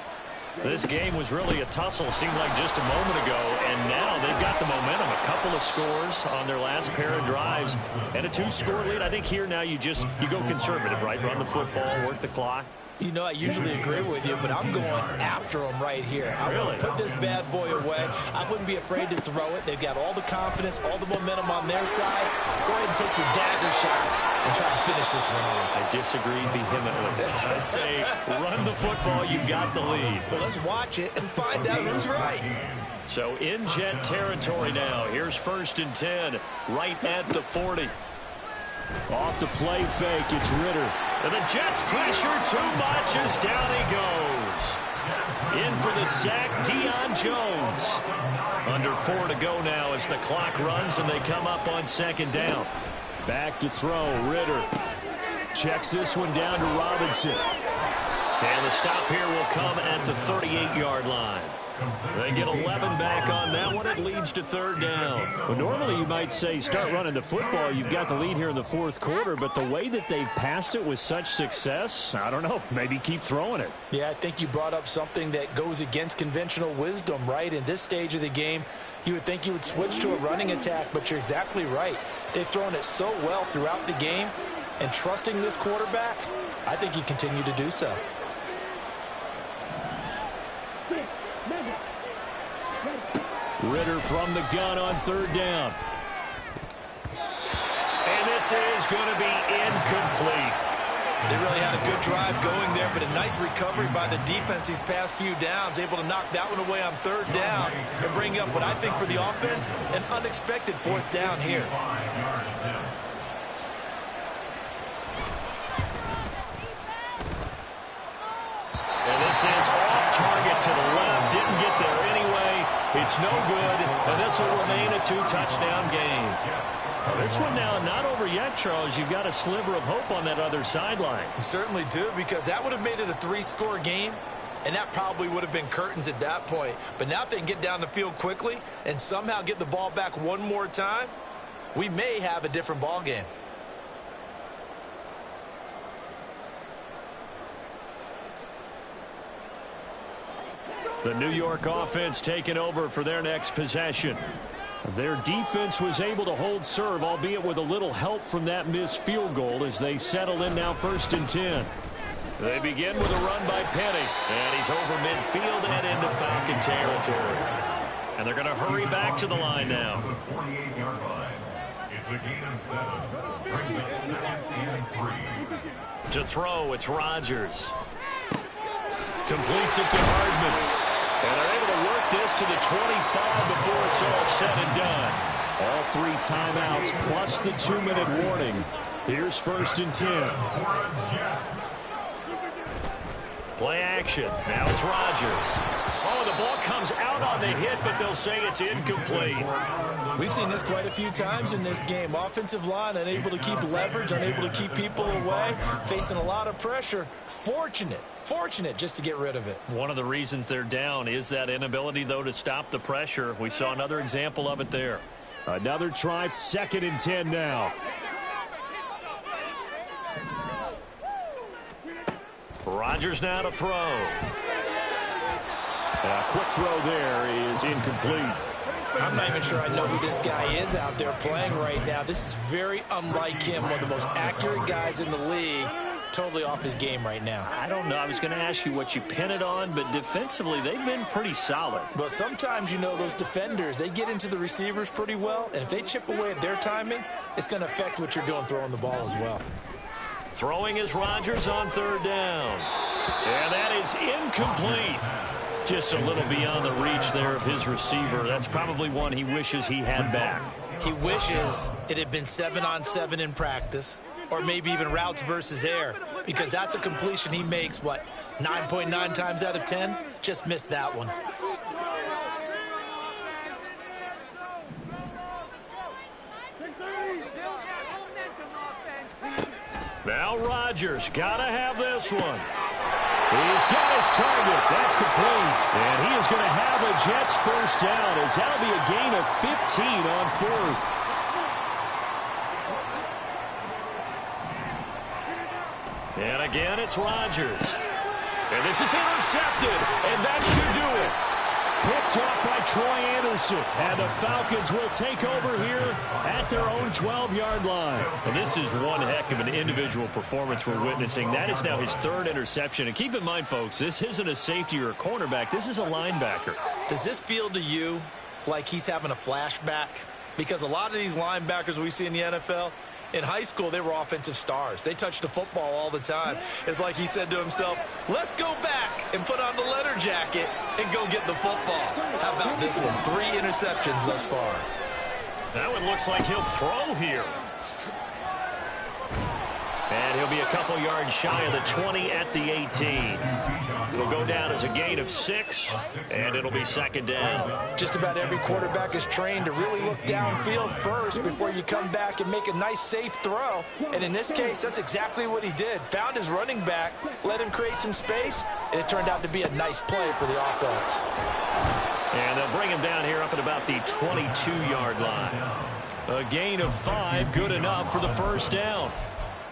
This game was really a tussle, seemed like just a moment ago, and now they've got the momentum. A couple of scores on their last pair of drives and a 2-score lead. I think here now you go conservative, right? Run the football, work the clock. You know, I usually agree with you, but I'm going after him right here. I Really? want to put this bad boy away. I wouldn't be afraid to throw it. They've got all the confidence, all the momentum on their side. Go ahead and take your dagger shots and try to finish this one off. I disagree vehemently. I say run the football, you've got the lead. Well, let's watch it and find out who's right. So in Jet territory now. Here's 1st and 10, right at the 40. Off the play fake, it's Ritter. And the Jets pressure too much as down he goes. In for the sack, Deion Jones. Under 4 to go now as the clock runs and they come up on 2nd down. Back to throw, Ritter. Checks this one down to Robinson. And the stop here will come at the 38-yard line. They get 11 back on that one. It leads to 3rd down. Well, normally you might say start running the football. You've got the lead here in the 4th quarter, but the way that they've passed it with such success, I don't know, maybe keep throwing it. Yeah, I think you brought up something that goes against conventional wisdom, right? In this stage of the game, you would think you would switch to a running attack, but you're exactly right. They've thrown it so well throughout the game, and trusting this quarterback, I think you continue to do so. Ritter from the gun on 3rd down. And this is going to be incomplete. They really had a good drive going there, but a nice recovery by the defense these past few downs, able to knock that one away on 3rd down and bring up what I think for the offense, an unexpected 4th down here. And this is off target to the left. Didn't get there anyway. It's no good, and this will remain a 2-touchdown game. Well, this one now not over yet, Charles. You've got a sliver of hope on that other sideline. You certainly do, because that would have made it a 3-score game, and that probably would have been curtains at that point. But now if they can get down the field quickly and somehow get the ball back one more time, we may have a different ball game. The New York offense taking over for their next possession. Their defense was able to hold serve, albeit with a little help from that missed field goal as they settle in now 1st and 10. They begin with a run by Penny, and he's over midfield and into Falcon territory. And they're going to hurry back to the line now. The 48-yard line. It's a gain of 7. Brings up 2nd and 3. To throw, it's Rodgers. Completes it to Hardman. And they're able to work this to the 25 before it's all said and done. All 3 timeouts plus the 2-minute warning. Here's 1st and 10. Play action. Now it's Rodgers. Oh, the ball comes out on the hit, but they'll say it's incomplete. We've seen this quite a few times in this game. Offensive line unable to keep leverage, unable to keep people away, facing a lot of pressure. Fortunate just to get rid of it. One of the reasons they're down is that inability, though, to stop the pressure. We saw another example of it there. Another try, 2nd and 10 now. Rodgers now to throw. A quick throw there is incomplete. I'm not even sure I know who this guy is out there playing right now. This is very unlike him, one of the most accurate guys in the league. Totally off his game right now. I don't know. I was going to ask you what you pin it on, but defensively, they've been pretty solid. But sometimes, you know, those defenders, they get into the receivers pretty well, and if they chip away at their timing, it's going to affect what you're doing throwing the ball as well. Throwing is Rodgers on 3rd down. And that is incomplete. Just a little beyond the reach there of his receiver. That's probably one he wishes he had back. He wishes it had been 7-on-7 in practice, or maybe even routes versus air, because that's a completion he makes, 9.9 times out of 10? Just missed that one. Now Rodgers, gotta have this one. He's got his target. That's complete. And he is going to have a Jets 1st down, as that'll be a gain of 15 on 4th. And again, it's Rodgers. And this is intercepted, and that should do it. Picked off by Troy Anderson. And the Falcons will take over here at their own 12-yard line. And this is one heck of an individual performance we're witnessing. That is now his 3rd interception. And keep in mind, folks, this isn't a safety or a cornerback. This is a linebacker. Does this feel to you like he's having a flashback? Because a lot of these linebackers we see in the NFL, in high school, they were offensive stars. They touched the football all the time. It's like he said to himself, let's go back and put on the leather jacket and go get the football. How about this one? 3 interceptions thus far. That one looks like he'll throw here. And he'll be a couple yards shy of the 20 at the 18. It'll go down as a gain of 6, and it'll be 2nd down. Just about every quarterback is trained to really look downfield first before you come back and make a nice, safe throw. And in this case, that's exactly what he did. Found his running back, let him create some space, and it turned out to be a nice play for the offense. And they'll bring him down here up at about the 22-yard line. A gain of 5, good enough for the 1st down.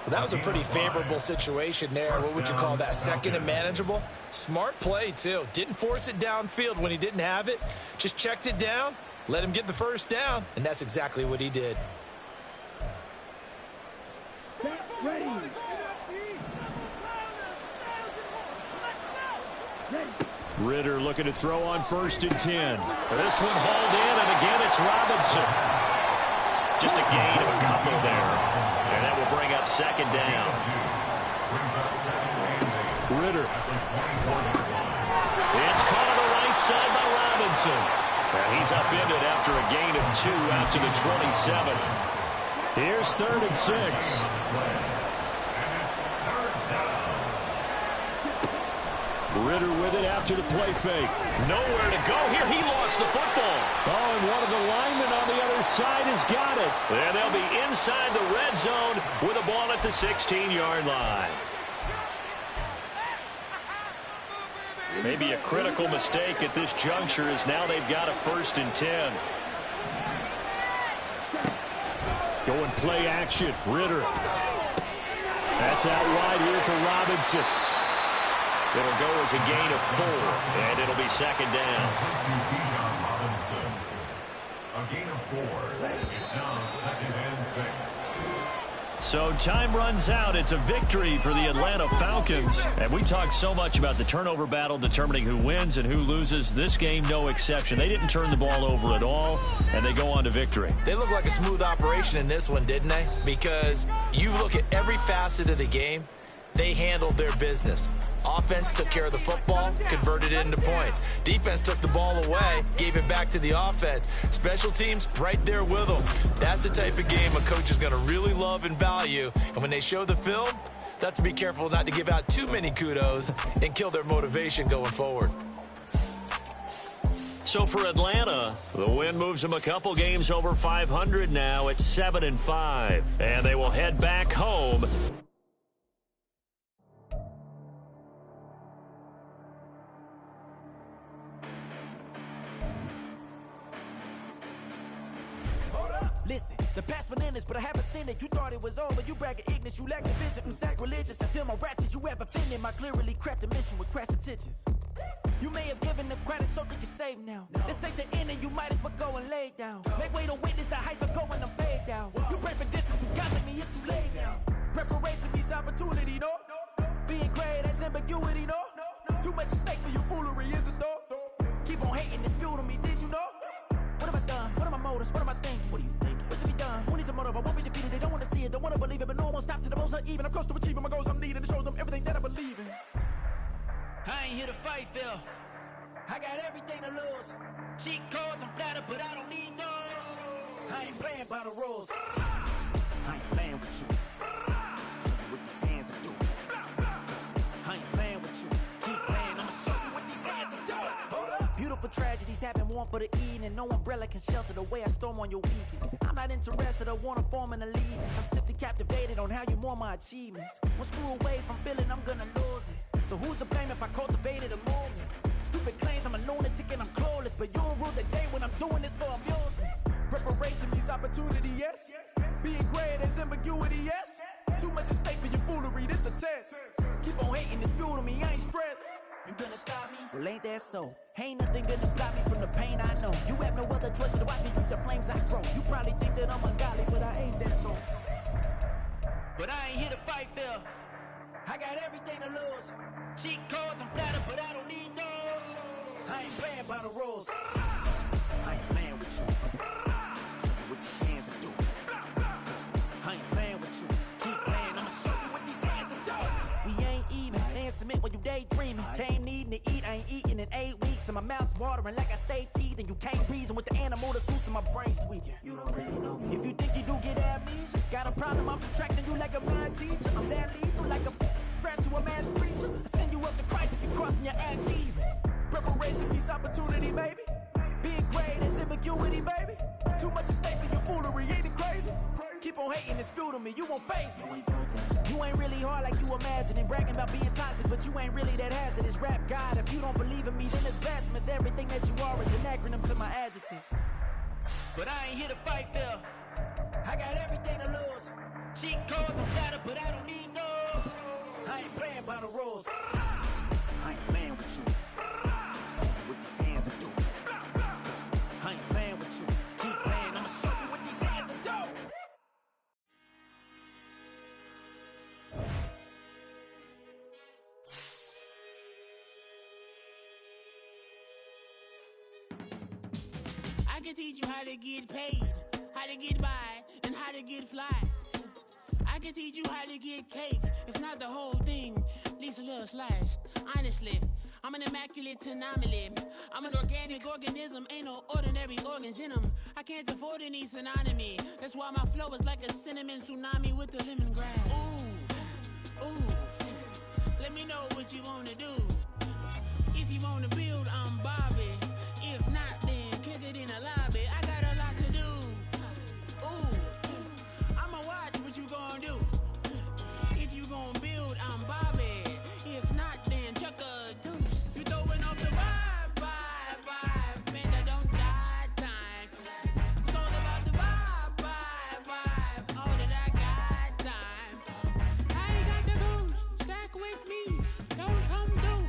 Well, that was a pretty favorable situation there. What would you call that? 2nd and manageable? Smart play, too. Didn't force it downfield when he didn't have it. Just checked it down, let him get the 1st down, and that's exactly what he did. Ritter looking to throw on 1st and 10. This one hauled in, and again it's Robinson. Just a gain of a couple there. And that will bring up 2nd down. Ritter. It's caught on the right side by Robinson. And he's upended after a gain of 2 out to the 27. Here's 3rd and 6. Ritter with it after the play fake. Nowhere to go here. He lost the football. Oh, and one of the linemen on the other side has got it. And they'll be inside the red zone with a ball at the 16-yard line. Maybe a critical mistake at this juncture as now they've got a 1st and 10. Going play action. Ritter. That's out wide here for Robinson. It'll go as a gain of 4, and it'll be second down. A gain of 4. It's now 2nd and 6. So time runs out. It's a victory for the Atlanta Falcons. And we talked so much about the turnover battle determining who wins and who loses. This game, no exception. They didn't turn the ball over at all, and they go on to victory. They look like a smooth operation in this one, didn't they? Because you look at every facet of the game, they handled their business. Offense took care of the football, converted it into points. Defense took the ball away, gave it back to the offense. Special teams, right there with them. That's the type of game a coach is going to really love and value. And when they show the film, they have to be careful not to give out too many kudos and kill their motivation going forward. So for Atlanta, the win moves them a couple games over 500 now at 7-5. And they will head back home. Listen, the past bananas, but I haven't seen it. You thought it was over, you bragging ignorance, you lack the vision, I'm sacrilegious. I feel my ratchets, you ever offended my clearly crafted mission with crass intentions. You may have given them credit so they can save now. This ain't the end and you might as well go and lay down. Make way to witness the heights are going, I'm paid down. You pray for distance, you got me, it's too late now. Preparation beats opportunity, no? Being great, that's ambiguity, no? Too much at stake for your foolery, is it though? Keep on hating, it's fuel to me, did you know? What have I done? What are my motives? What am I thinking? What are you thinking? What's to be done? Who needs a motive? I won't be defeated. They don't want to see it, don't want to believe it, but no one won't stop to the most uneven. I'm close to achieving my goals. I'm needing to show them everything that I believe in. I ain't here to fight, Phil. I got everything to lose. Cheat codes, I'm flattered, but I don't need those. I ain't playing by the rules. I ain't playing with you. Show you what these hands are doing. I ain't playing with you. Keep playing, I'ma show you what these hands are doing. Hold up. Beautiful tragedies happen, one for the evening. No umbrella can shelter the way I storm on your weekend. I'm not interested, I wanna form an allegiance. I'm simply captivated on how you more my achievements. One screw away from feeling I'm gonna lose it. So who's to blame if I cultivated a movement? Stupid claims I'm a lunatic and I'm clueless, but you'll rule the day when I'm doing this for amusement. Preparation means opportunity, yes. Being great is ambiguity, yes. Too much at stake for your foolery, this a test. Keep on hating, it's fuel to me, I ain't stressed. You gonna stop me? Well, ain't that so? Ain't nothing gonna block me from the pain I know. You have no other choice but to watch me with the flames I grow. You probably think that I'm ungodly, but I ain't that though. But I ain't here to fight, Phil. I got everything to lose. Cheat codes, I'm flattered, but I don't need those. I ain't playing by the rules. I ain't playing with you. Show you what these hands are doing. I ain't playing with you. Keep playing, I'ma show you what these hands are doing. We ain't even. They ain't submit when you daydreaming. Came needing to eat, I ain't eating in 8 weeks. And my mouth's watering like I stay teeth. And you can't reason with the animal that's loose and my brain's tweaking. You don't really know me. If you think you do get amnesia, got a problem, I'm subtracting you like a mind teacher. I'm that lethal like a threat to a man's preacher. I send you up to Christ if you crossing your act even. Preparation means opportunity, baby. Being great is ambiguity, baby. Too much at stake for your foolery, ain't it crazy? Keep on hating, it's fuel to me, you won't faze me. You ain't really hard like you imagining. Bragging about being toxic, but you ain't really that hazardous. Rap God, if you don't believe in me, then it's blasphemous. Everything that you are is an acronym to my adjectives. But I ain't here to fight, Phil. I got everything to lose. Cheat codes, I'm flattered, but I don't need those. I ain't playing by the rules. I ain't playing with you. Show you what these hands are doing. I ain't playing with you. Keep playing, I'ma show you what these hands are doing. I can teach you how to get paid, how to get by, and how to get fly. I can teach you how to get cake, if not the whole thing, at least a little slice. Honestly, I'm an immaculate anomaly. I'm an organic organism, ain't no ordinary organs in them. I can't afford any synonymy. That's why my flow is like a cinnamon tsunami with the lemongrass. Ooh, ooh, let me know what you wanna do. If you wanna build, I'm Bobby. If not, then kick it in the lobby. I got a lot to do. Ooh, I'ma watch what you gonna do. If you gonna build, I'm Bobby. If not, then chuck a deuce. You throwing off the vibe, man, I don't die time. It's all about the vibe, all that I got time. I ain't got the goose, stack with me. Don't come through.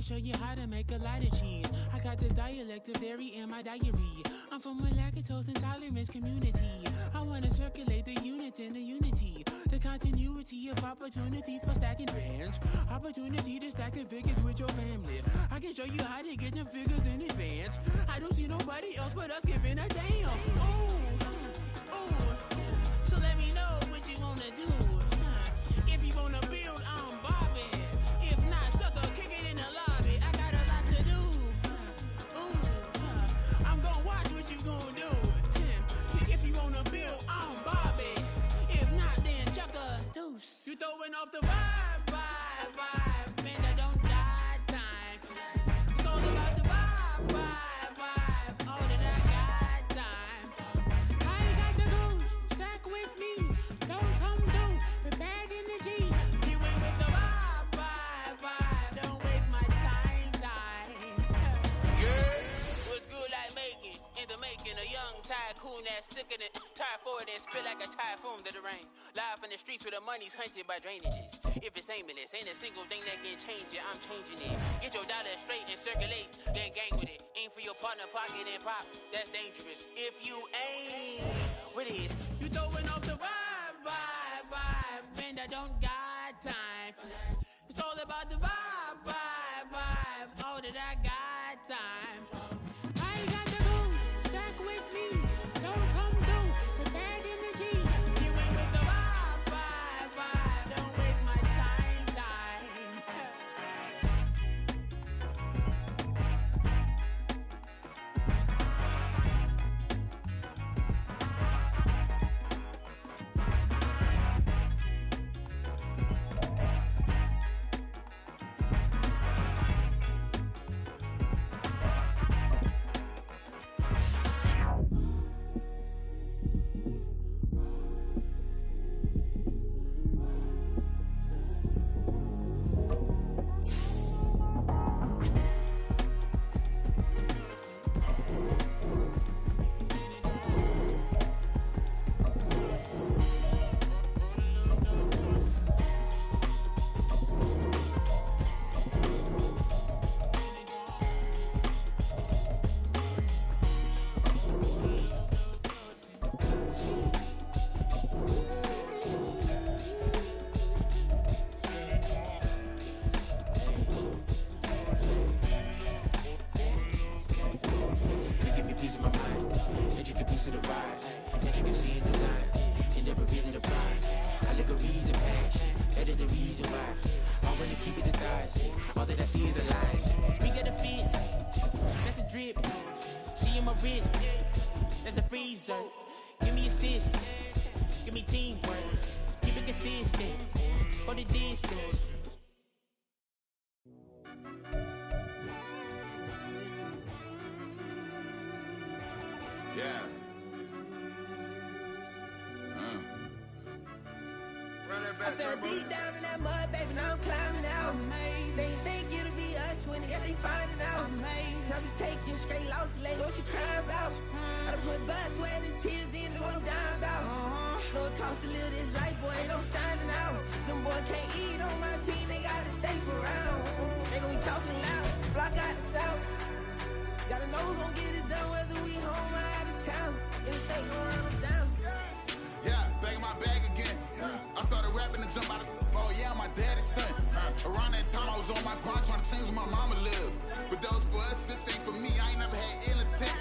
show you how to make a lot of cheese. I got the dialect of dairy in my diary. I'm from a lactose intolerance community. I wanna circulate the units and the unity, the continuity of opportunity for stacking bands, opportunity to stack the figures with your family. I can show you how to get them figures in advance. I don't see nobody else but us giving a damn. Ooh, ooh. So let me know what you wanna do. If you wanna build, I'm Bobby. If not, sucker, kick it in the lobby. I got a lot to do. Ooh, I'm gonna watch what you gonna do. See, if you wanna build, I'm Bobby. If not, then chuck a deuce. You throwing off the vibe, vibe, vibe. Man, I don't die time. It's all about the vibe, vibe, vibe. All that I got time. I ain't got the goose. Stack with me. Don't come through with bad energy. You ain't with the vibe, vibe, vibe. Don't waste my time, time. Yeah, what's good like making? In the making, a young tycoon that's sickening. Tire forward and spit like a typhoon to the rain. Live in the streets where the money's hunted by drainages. If it's aimless, ain't a single thing that can change it. I'm changing it. Get your dollar straight and circulate, then gang with it. Aim for your partner, pocket and pop. That's dangerous. If you aim with it, you throwing off the vibe, vibe, vibe. Man, I don't got time for that. It's all about the vibe, vibe, vibe. All that I got time for. I ain't got the booze. Stack with me. Don't come through with bad energy. You ain't with the vibe, vibe, vibe. Don't waste my time, time. Give me assist, give me teamwork, keep it consistent, go the distance. Yeah. Run that back, I fell turbo. deep down in that mud, baby, now I'm climbing out. They think it'll be us when they finding out. I be taking straight losses, lady, what you crying about? I done put blood, sweat, and tears in, that's what I'm dying about. Know it costs to live this life, boy, ain't no signing out. Them boy can't eat on my team, they gotta stay for round. They gon' be talking loud, block out the south. Gotta know who gon' get it done, whether we home or out of town. In the state, gon' run them down. Yeah, back in my bag again. I started rapping to jump out of oh yeah, my daddy's son. Around that time I was on my grind trying to change where my mama lived. But that was for us, this ain't for me. I ain't never had ill intent.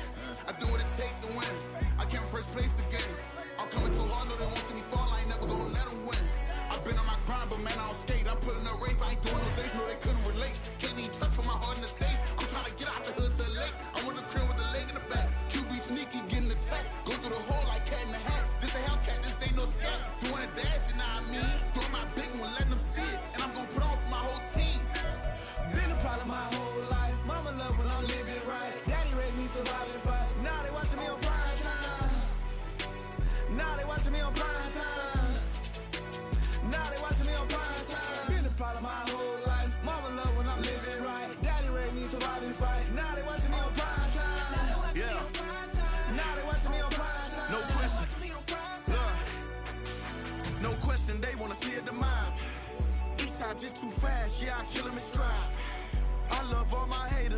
I do what it take to win. I came in first place again. I'm coming too hard, no they won't see me fall. I ain't never gonna let them win. I've been on my grind, but man I don't skate. I'm putting up race, I ain't doing no things, no they couldn't relate. Can't even touch for my heart in the safe. I'm trying to get out the hood to the lake. I want the crib with the leg in the back. QB sneaky, getting attacked. Go through the hole like cat in the hat. This a Hellcat, this ain't no scat. Doing a dash, you know what I mean? Doing my big one, letting them see it. And I'm gonna put on for my whole team. Been a problem my whole life. Mama love when I'm living right. Daddy raised me surviving fight. Now they watching me on prime time. Now they watching me on prime time. Now they watching me on prime time. Been a problem my whole life. Mama love when I'm living right. Daddy raised me surviving fight. Now they watching me on prime time. Yeah. Now they watching me on prime time. No question. No question, they wanna see a demise. Eastside just too fast, yeah, I kill him in stride. I love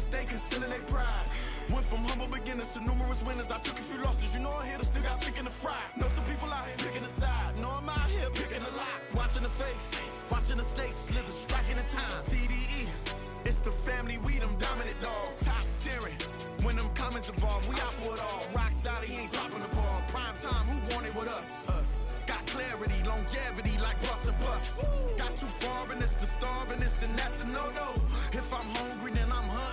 hitters, stay concealing their pride. Went from humble beginners to numerous winners. I took a few losses, you know a hitter still got chicken to fry. Know some people out here picking a side, know I'm out here picking a lot. Watching the fakes, watching the stakes, slither, striking the time. TDE, it's the family, we them dominant dogs. Top tiering, when them comments involved, we out for it all. Rock solid, he ain't dropping the ball. Prime time, who want it with us? Us. Got clarity, longevity like bus and bus. Got too far and it's the starving, this and that's a no-no. If I'm hungry, then I'm hungry.